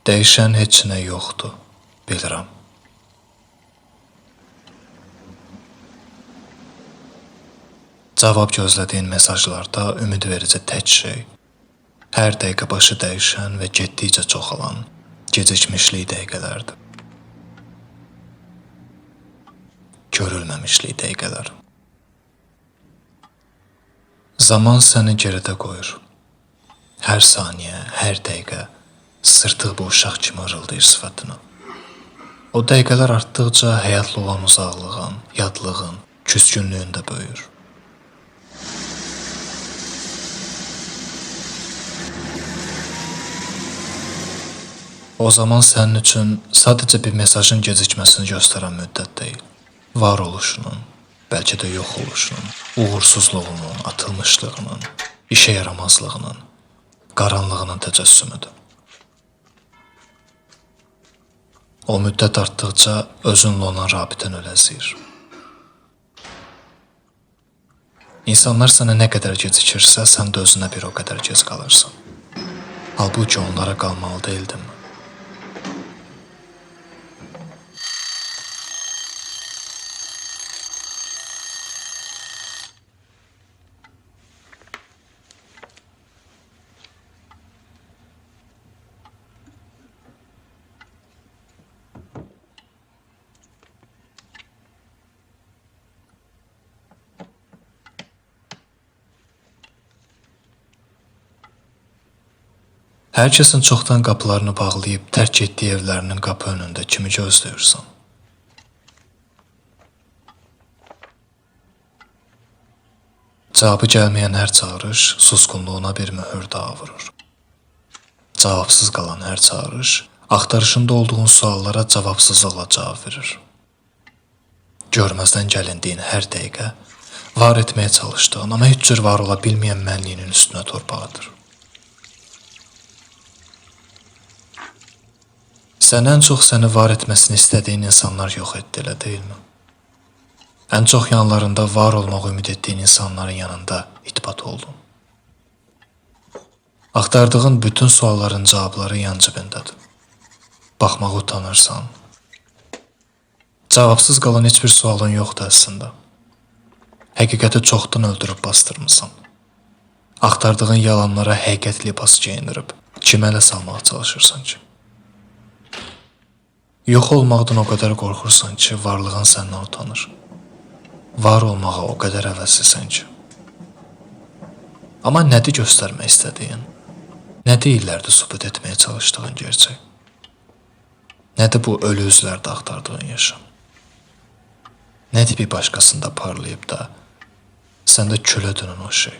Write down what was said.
Dəyişən heç nə yoxdur, bilirəm. Cavab gözlədiyin mesajlarda ümid verici tək şey, hər dəqiqə başı dəyişən və getdikcə çoxalan gecikmişlik dəqiqələrdir. Görülməmişlik dəqiqələr. Zaman səni geridə qoyur. Hər saniyə, hər dəqiqə sırtıq bir uşaq kimi hırıldayır sifətini. O dəqiqələr artdıqca həyatla olan uzaqlığın, yadlığın, küskünlüyün də böyür. O zaman sənin üçün sadəcə bir mesajın gecikməsini göstərən müddət deyil, var oluşunun, bəlkə də yox oluşunun, uğursuzluğunun, atılmışlığının, işə yaramazlığının, qaranlığının təcəssümüdür. O müddət artdıqca özünlə olan rabitən öləzir. İnsanlar sənə nə qədər gecikirsə, sən də özünə bir o qədər gec qalırsan. Halbuki onlara qalmalı deyildinmi? Hər kəsin çoxdan qapılarını bağlayıb tərk etdiyi evlərinin qapı önündə kimi gözləyirsən? Cavabı gəlməyən hər çağırış susqunluğuna bir möhür daha vurur. Cavabsız qalan hər çağırış axtarışında olduğun suallara cavabsızlıqla cavab verir. Görməzdən gəlindiyin hər dəqiqə var etməyə çalışdığın, amma heç cür var ola bilməyən mənliyinin üstünə torpağıdır. Sən ən çox səni var etməsini istədiyin insanlar yox etdi, elə deyilmi? Ən çox yanlarında var olmaq ümid etdiyin insanların yanında itbat oldun. Axtardığın bütün sualların cavabları yan cibindədir. Baxmağa utanırsan. Cavabsız qalan heç bir sualın yoxdur əslində. Həqiqəti çoxdan öldürüb bastırmısan. Axtardığın yalanlara həqiqət libası geyindirib kimə ələ salmağa çalışırsan ki? Yox olmaqdan o qədər qorxursan ki, varlığın səndən utanır. Var olmağa o qədər həvəslisən ki. Amma nədir göstərmək istədiyin? Nə deyirlərdi sübut etməyə çalışdığın gerçək? Nədir bu ölü üzlərdə axtardığın yaşam? Nədir bir başqasında parlayıb da səndə külə dönən o şey?